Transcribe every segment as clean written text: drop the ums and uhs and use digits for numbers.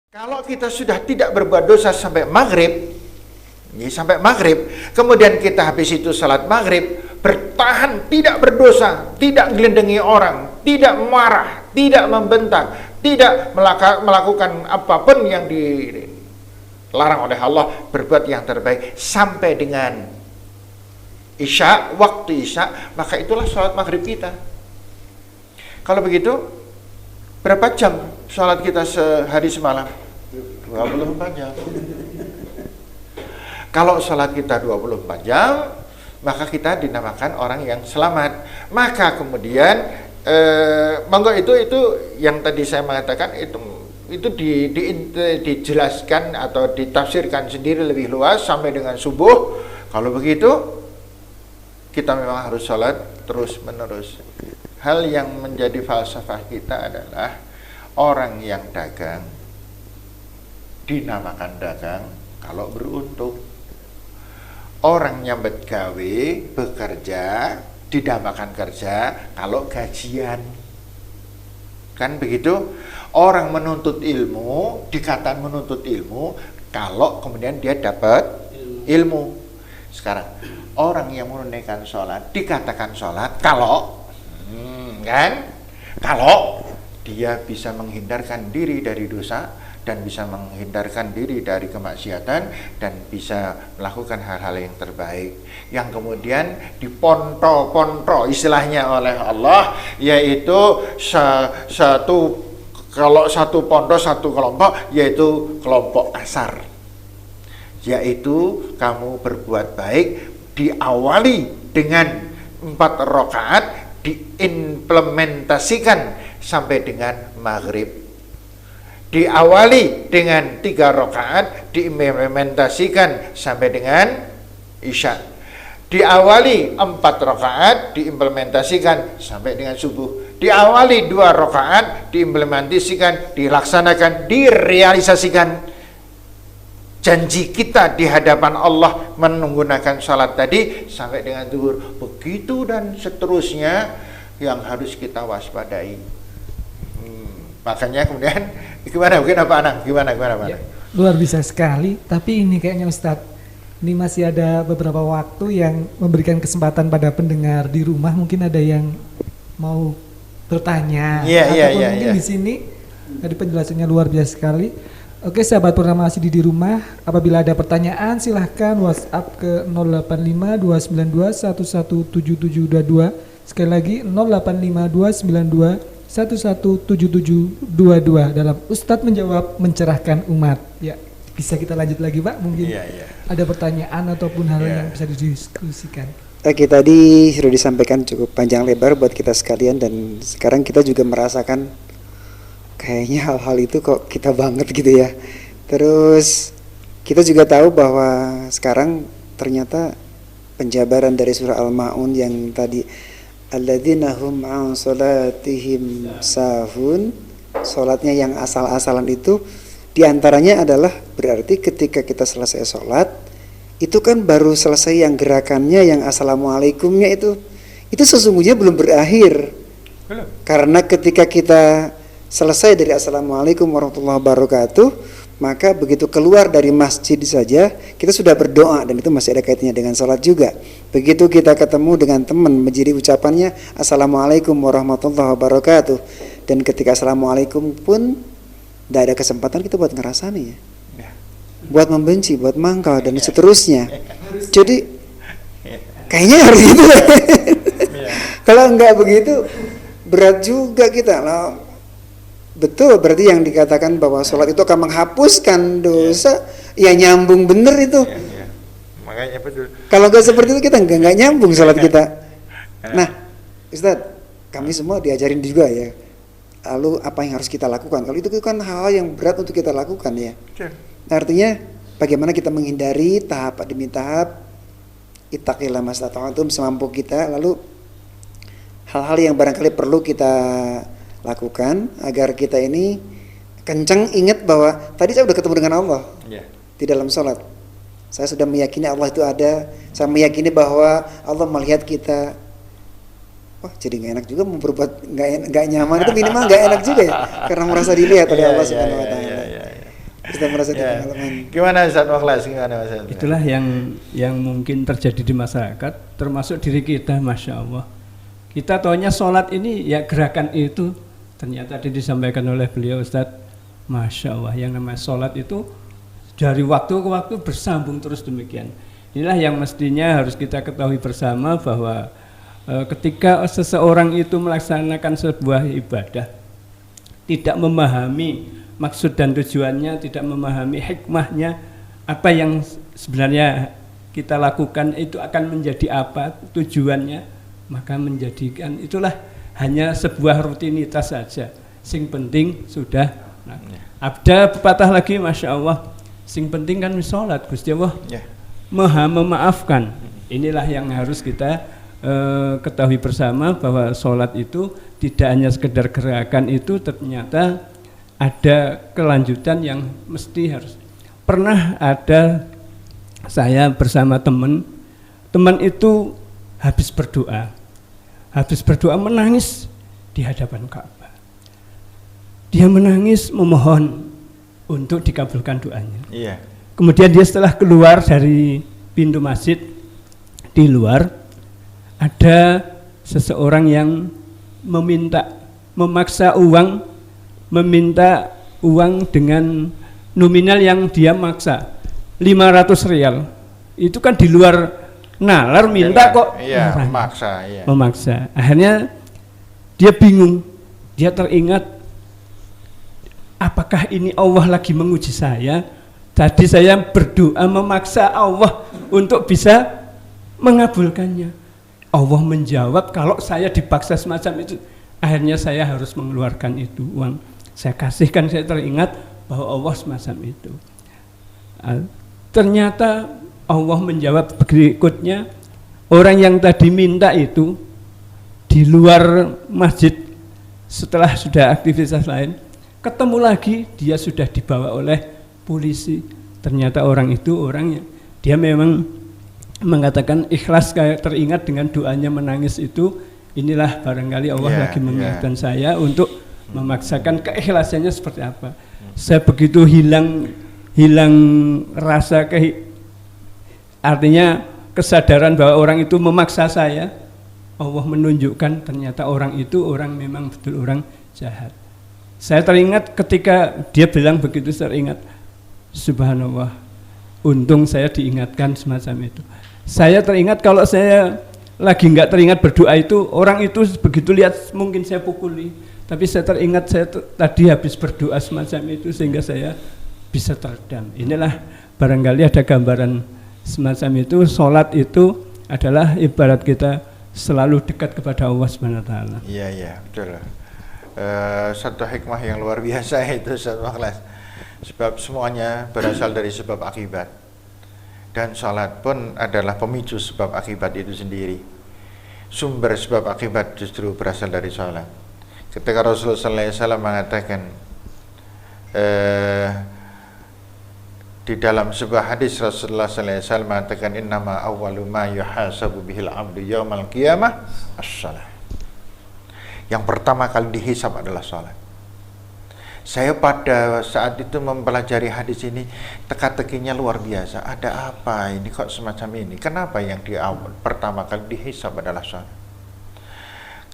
Kalau kita sudah tidak berbuat dosa sampai maghrib, kemudian kita habis itu salat maghrib, bertahan tidak berdosa, tidak gelendengi orang, tidak marah, tidak membentak, tidak melakukan apapun yang dilarang oleh Allah, berbuat yang terbaik sampai dengan Isya, waktu Isya, maka itulah salat maghrib kita. Kalau begitu, berapa jam salat kita sehari semalam? 24 jam. Kalau salat kita 24 jam, maka kita dinamakan orang yang selamat. Maka kemudian monggo itu yang tadi saya mengatakan itu dijelaskan atau ditafsirkan sendiri lebih luas sampai dengan subuh. Kalau begitu kita memang harus salat terus menerus. Hal yang menjadi falsafah kita adalah orang yang dagang dinamakan dagang kalau beruntung. Orang nyambet gawe bekerja dinamakan kerja kalau gajian. Kan begitu? Orang menuntut ilmu dikatakan menuntut ilmu kalau kemudian dia dapat ilmu. Sekarang orang yang menunaikan sholat dikatakan sholat kalau kalau dia bisa menghindarkan diri dari dosa dan bisa menghindarkan diri dari kemaksiatan dan bisa melakukan hal-hal yang terbaik yang kemudian diponto-ponto istilahnya oleh Allah, yaitu kalau satu ponto satu kelompok, yaitu kelompok asar, yaitu kamu berbuat baik diawali dengan 4 rakaat, diimplementasikan sampai dengan maghrib, diawali dengan 3 rakaat, diimplementasikan sampai dengan isya, diawali 4 rakaat, diimplementasikan sampai dengan subuh, diawali 2 rakaat, diimplementasikan, dilaksanakan, direalisasikan. Janji kita di hadapan Allah menggunakan salat tadi sampai dengan zuhur, begitu dan seterusnya yang harus kita waspadai. Makanya kemudian gimana Pak Anang? Gimana ya, luar biasa sekali. Tapi ini kayaknya Ustadz, ini masih ada beberapa waktu yang memberikan kesempatan pada pendengar di rumah. Mungkin ada yang mau bertanya, ataupun mungkin di sini tadi penjelasannya luar biasa sekali. Oke, sahabat Purnama Masjid di rumah, apabila ada pertanyaan silahkan WhatsApp ke 085292117722. Sekali lagi 085292117722 dalam Ustadz menjawab mencerahkan umat. Ya, bisa kita lanjut lagi Pak? Mungkin ada pertanyaan ataupun hal yang bisa didiskusikan. Oke, tadi sudah disampaikan cukup panjang lebar buat kita sekalian, dan sekarang kita juga merasakan kayaknya hal-hal itu kok kita banget gitu ya. Terus kita juga tahu bahwa sekarang ternyata penjabaran dari surah Al-Ma'un yang tadi alladzina hum an salatihim sahun, salatnya yang asal-asalan itu diantaranya adalah berarti ketika kita selesai salat itu kan baru selesai yang gerakannya yang assalamualaikumnya itu sesungguhnya belum berakhir. Karena ketika kita selesai dari assalamualaikum warahmatullahi wabarakatuh, maka begitu keluar dari masjid saja kita sudah berdoa, dan itu masih ada kaitannya dengan salat juga. Begitu kita ketemu dengan teman, menjadi ucapannya assalamualaikum warahmatullahi wabarakatuh, dan ketika assalamualaikum pun tidak ada kesempatan kita buat ngerasani ya, buat membenci, buat mangkal dan seterusnya. Jadi kayaknya harus gitu. Kalau enggak begitu berat juga kita lah. Betul, berarti yang dikatakan bahwa sholat itu akan menghapuskan dosa, ya nyambung bener itu. Makanya betul. Kalau nggak seperti itu kita nggak nyambung sholat kita. Nah, Ustadz, kami semua diajarin juga ya. Lalu apa yang harus kita lakukan? Kalau itu kan hal-hal yang berat untuk kita lakukan ya. Nah, artinya bagaimana kita menghindari tahap demi tahap, ittaqillah mastata'tum, semampu kita. Lalu hal-hal yang barangkali perlu kita lakukan agar kita ini kencang ingat bahwa tadi saya sudah ketemu dengan Allah di dalam sholat. Saya sudah meyakini Allah itu ada. Saya meyakini bahwa Allah melihat kita. Wah, jadi nggak enak juga mau berbuat nggak nyaman itu, minimal nggak enak juga ya, karena merasa dilihat oleh Allah Subhanahu Wa Taala. Ustaz merasa di Ya. pengalaman. Gimana Ustaz Mukhlas? Gimana Ustaz? Itulah yang mungkin terjadi di masyarakat, termasuk diri kita, masya Allah. Kita taunya sholat ini ya gerakan itu, ternyata tadi disampaikan oleh beliau Ustadz, masya Allah, yang namanya sholat itu dari waktu ke waktu bersambung terus demikian. Inilah yang mestinya harus kita ketahui bersama bahwa ketika seseorang itu melaksanakan sebuah ibadah, tidak memahami maksud dan tujuannya, tidak memahami hikmahnya, apa yang sebenarnya kita lakukan itu akan menjadi apa tujuannya, maka menjadikan itulah hanya sebuah rutinitas saja. Sing penting sudah. Nah, ada pepatah lagi, masya Allah, sing penting kan sholat, Gusti Allah maha memaafkan. Inilah yang harus kita ketahui bersama, bahwa sholat itu tidak hanya sekedar gerakan, itu ternyata ada kelanjutan yang mesti harus. Pernah ada saya bersama teman itu habis berdoa menangis di hadapan Ka'bah. Dia menangis memohon untuk dikabulkan doanya. Iya. Kemudian dia setelah keluar dari pintu masjid, di luar ada seseorang yang memaksa meminta uang dengan nominal yang dia maksa 500 rial. Itu kan di luar nalar, minta kok. Iya, memaksa, iya. Memaksa. Akhirnya dia bingung. Dia teringat, apakah ini Allah lagi menguji saya? Tadi saya berdoa memaksa Allah untuk bisa mengabulkannya. Allah menjawab kalau saya dipaksa semacam itu. Akhirnya saya harus mengeluarkan itu uang. Saya kasihkan, saya teringat bahwa Allah semacam itu. Ternyata Allah menjawab berikutnya, orang yang tadi minta itu di luar masjid setelah sudah aktivitas lain, ketemu lagi, dia sudah dibawa oleh polisi. Ternyata orang itu orangnya, dia memang mengatakan ikhlas, kayak teringat dengan doanya menangis itu. Inilah barangkali Allah lagi mengingatkan saya untuk memaksakan keikhlasannya seperti apa. Saya begitu hilang rasa artinya kesadaran bahwa orang itu memaksa saya. Allah menunjukkan ternyata orang itu memang betul orang jahat. Saya teringat ketika dia bilang begitu, saya ingat, subhanallah, untung saya diingatkan semacam itu. Saya teringat kalau saya lagi nggak teringat berdoa itu, orang itu begitu lihat mungkin saya pukuli, tapi saya teringat saya tadi habis berdoa semacam itu sehingga saya bisa teredam. Inilah barangkali ada gambaran semacam itu. Sholat itu adalah ibarat kita selalu dekat kepada Allah Subhanahu wa taala. Iya, betul. Satu hikmah yang luar biasa itu Ustaz Mukhlas. Sebab semuanya berasal dari sebab akibat. Dan sholat pun adalah pemicu sebab akibat itu sendiri. Sumber sebab akibat justru berasal dari sholat. Ketika Rasulullah SAW mengatakan di dalam sebuah hadis, Rasulullah SAW mengatakan, innama awwalu ma yuhasabu bihil abdu yaumal qiyamah as-salah. Yang pertama kali dihisab adalah sholat. Saya pada saat itu mempelajari hadis ini, teka-tekinya luar biasa. Ada apa ini kok semacam ini? Kenapa yang pertama kali dihisab adalah sholat?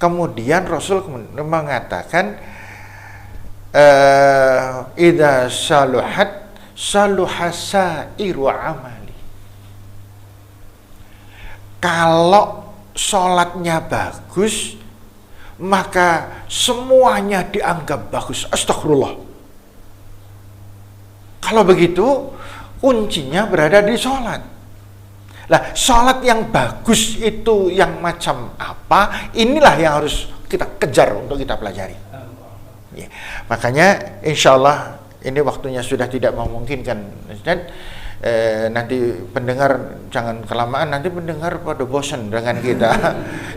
Kemudian Rasul mengatakan, idza saluhat saluhasairu amali. Kalau sholatnya bagus, maka semuanya dianggap bagus. Astagfirullah. Kalau begitu, kuncinya berada di sholat. Lah, sholat yang bagus itu yang macam apa? Inilah yang harus kita kejar untuk kita pelajari. Ya. Makanya insya Allah ini waktunya sudah tidak memungkinkan. Dan nanti pendengar jangan kelamaan, nanti pendengar pada bosan dengan kita.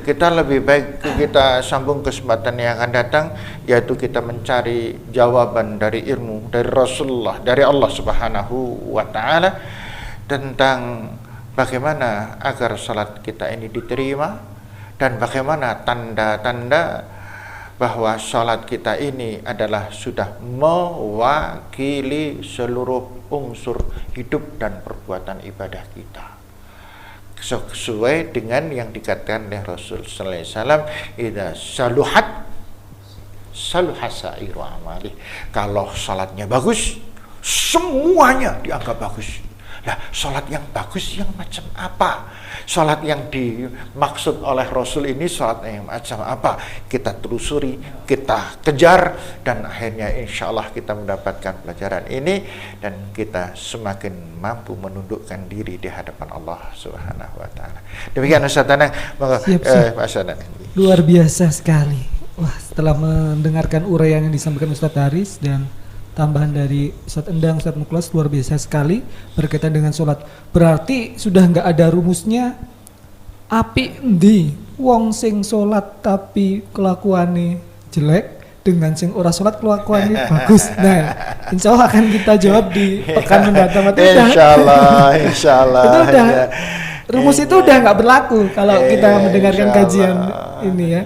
Kita lebih baik kita sambung kesempatan yang akan datang, yaitu kita mencari jawaban dari ilmu dari Rasulullah, dari Allah Subhanahu wa taala, tentang bagaimana agar salat kita ini diterima dan bagaimana tanda-tanda bahwa sholat kita ini adalah sudah mewakili seluruh unsur hidup dan perbuatan ibadah kita, sesuai dengan yang dikatakan oleh Rasul sallallahu alaihi wasallam, idza saluhat saluha sa'iru amali. Kalau salatnya bagus, semuanya dianggap bagus. Nah, salat yang bagus yang macam apa? Salat yang dimaksud oleh Rasul ini salat yang macam apa? Kita telusuri, kita kejar, dan akhirnya insya Allah kita mendapatkan pelajaran ini, dan kita semakin mampu menundukkan diri di hadapan Allah Subhanahu wa Ta'ala. Demikian Ustaz Danang. Luar biasa sekali. Wah, setelah mendengarkan uraian yang disampaikan Ustadz Haris dan tambahan dari Ustadz Endang, Ustadz Muklas, luar biasa sekali berkaitan dengan sholat. Berarti sudah nggak ada rumusnya api di wong sing sholat tapi kelakuannya jelek dengan sing ora sholat kelakuannya bagus. Nah, insya Allah akan kita jawab di pekan mendatang. Insya Allah. Itu udah rumus itu udah nggak berlaku kalau kita mendengarkan kajian ini ya.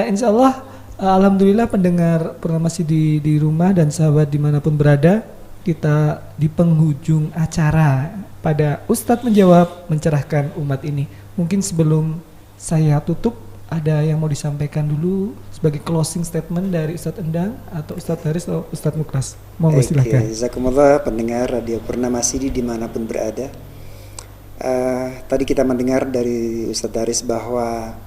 Insya Allah, alhamdulillah pendengar Purnama masih di rumah dan sahabat dimanapun berada, kita di penghujung acara pada Ustadz menjawab mencerahkan umat ini. Mungkin sebelum saya tutup, ada yang mau disampaikan dulu sebagai closing statement dari Ustadz Endang atau Ustadz Haris atau Ustadz Muklas. Monggo silakan. Jazakumullah pendengar Radio Purnama Masjid dimanapun berada. Tadi kita mendengar dari Ustadz Haris bahwa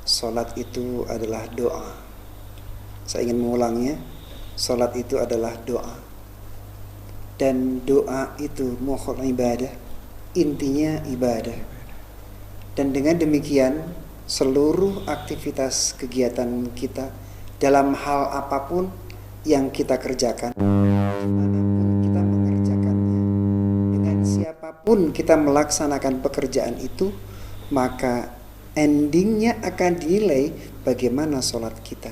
sholat itu adalah doa. Saya ingin mengulangnya, sholat itu adalah doa. Dan doa itu mohon ibadah, intinya ibadah. Dan dengan demikian seluruh aktivitas kegiatan kita dalam hal apapun yang kita kerjakan, dimanapun kita mengerjakannya, dengan siapapun kita melaksanakan pekerjaan itu, maka endingnya akan dinilai bagaimana sholat kita.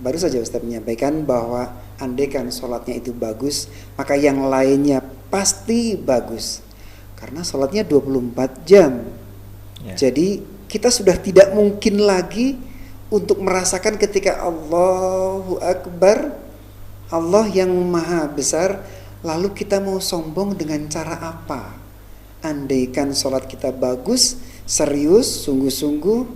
Baru saja Ustaz menyampaikan bahwa andaikan sholatnya itu bagus, maka yang lainnya pasti bagus. Karena sholatnya 24 jam. Jadi kita sudah tidak mungkin lagi untuk merasakan ketika Allahu Akbar, Allah yang maha besar, lalu kita mau sombong dengan cara apa? Andaikan sholat kita bagus, serius, sungguh-sungguh,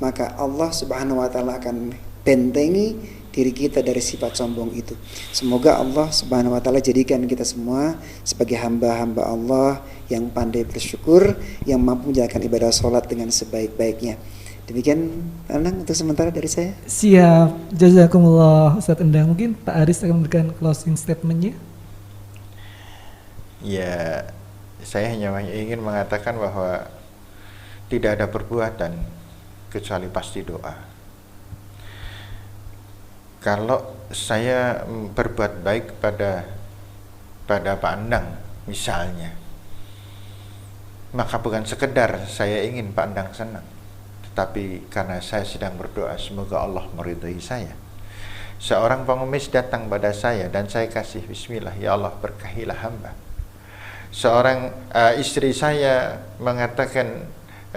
maka Allah Subhanahu wa Ta'ala akan bentengi diri kita dari sifat sombong itu. Semoga Allah Subhanahu wa Ta'ala jadikan kita semua sebagai hamba-hamba Allah yang pandai bersyukur, yang mampu menjalankan ibadah sholat dengan sebaik-baiknya. Demikian Endang untuk sementara dari saya. Siap, jazakumullah Ustadz Endang. Mungkin Pak Aris akan memberikan closing statementnya. Ya, saya hanya ingin mengatakan bahwa tidak ada perbuatan kecuali pasti doa. Kalau saya berbuat baik pada Pak Endang misalnya, maka bukan sekedar saya ingin Pak Endang senang, tetapi karena saya sedang berdoa semoga Allah meridhai saya. Seorang pengemis datang pada saya dan saya kasih bismillah, ya Allah berkahilah hamba. Seorang istri saya mengatakan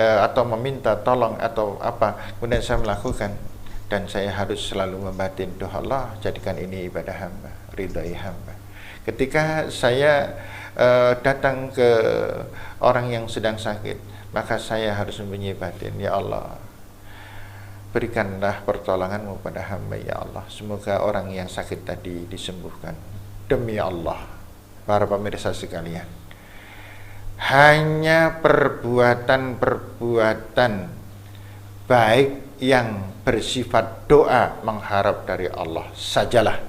atau meminta tolong atau apa, kemudian saya melakukan, dan saya harus selalu membatin, doa Allah jadikan ini ibadah hamba, ridhai hamba. Ketika saya datang ke orang yang sedang sakit, maka saya harus membunyi batin, ya Allah berikanlah pertolonganmu pada hamba, ya Allah semoga orang yang sakit tadi disembuhkan. Demi Allah, para pemirsa sekalian, hanya perbuatan-perbuatan baik yang bersifat doa mengharap dari Allah sajalah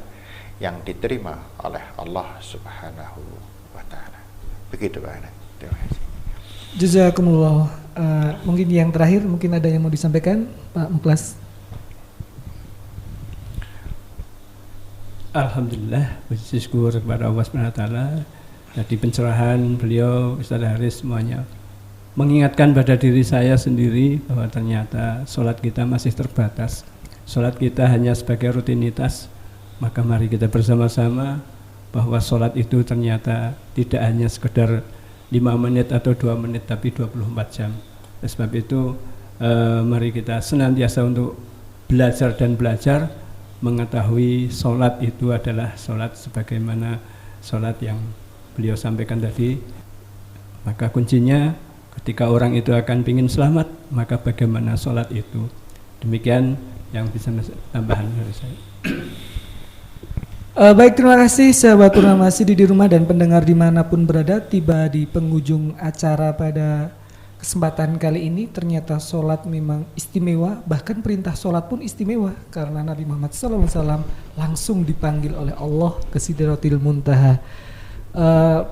yang diterima oleh Allah Subhanahu wa Ta'ala. Begitu Pak. Terima kasih. Jazakumullah. Mungkin yang terakhir, mungkin ada yang mau disampaikan Pak Muklas. Alhamdulillah, puji syukur kepada Allah SWT. Jadi pencerahan beliau, Ustaz Haris semuanya mengingatkan pada diri saya sendiri bahwa ternyata sholat kita masih terbatas. Sholat kita hanya sebagai rutinitas. Maka mari kita bersama-sama bahwa sholat itu ternyata tidak hanya sekedar 5 menit atau 2 menit, tapi 24 jam. Sebab itu mari kita senantiasa untuk belajar dan belajar mengetahui sholat itu adalah sholat sebagaimana sholat yang beliau sampaikan tadi. Maka kuncinya ketika orang itu akan ingin selamat, maka bagaimana sholat itu. Demikian yang bisa tambahan dari saya. Baik, terima kasih sahabat Purnamasi di rumah dan pendengar dimanapun berada. Tiba di penghujung acara pada kesempatan kali ini. Ternyata sholat memang istimewa, bahkan perintah sholat pun istimewa, karena Nabi Muhammad SAW langsung dipanggil oleh Allah ke Sidratil Muntaha.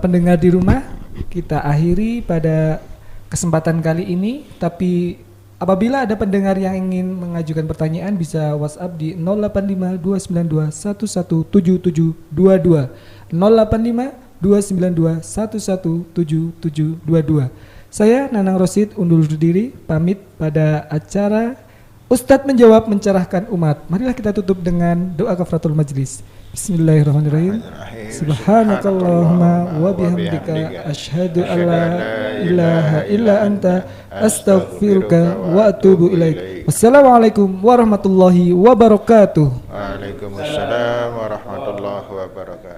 Pendengar di rumah, kita akhiri pada kesempatan kali ini. Tapi apabila ada pendengar yang ingin mengajukan pertanyaan, bisa WhatsApp di 085-292-117722, 085-292-117722. Saya Nanang Rosid undur diri, pamit pada acara Ustadz Menjawab Mencerahkan Umat. Marilah kita tutup dengan doa kafaratul majlis. Bismillahirrahmanirrahim. Subhanakallahumma wa bihamdika asyhadu an la ilaha illa anta astaghfiruka wa atubu ilaik. Wassalamualaikum warahmatullahi wabarakatuh. Waalaikumsalam warahmatullahi wabarakatuh.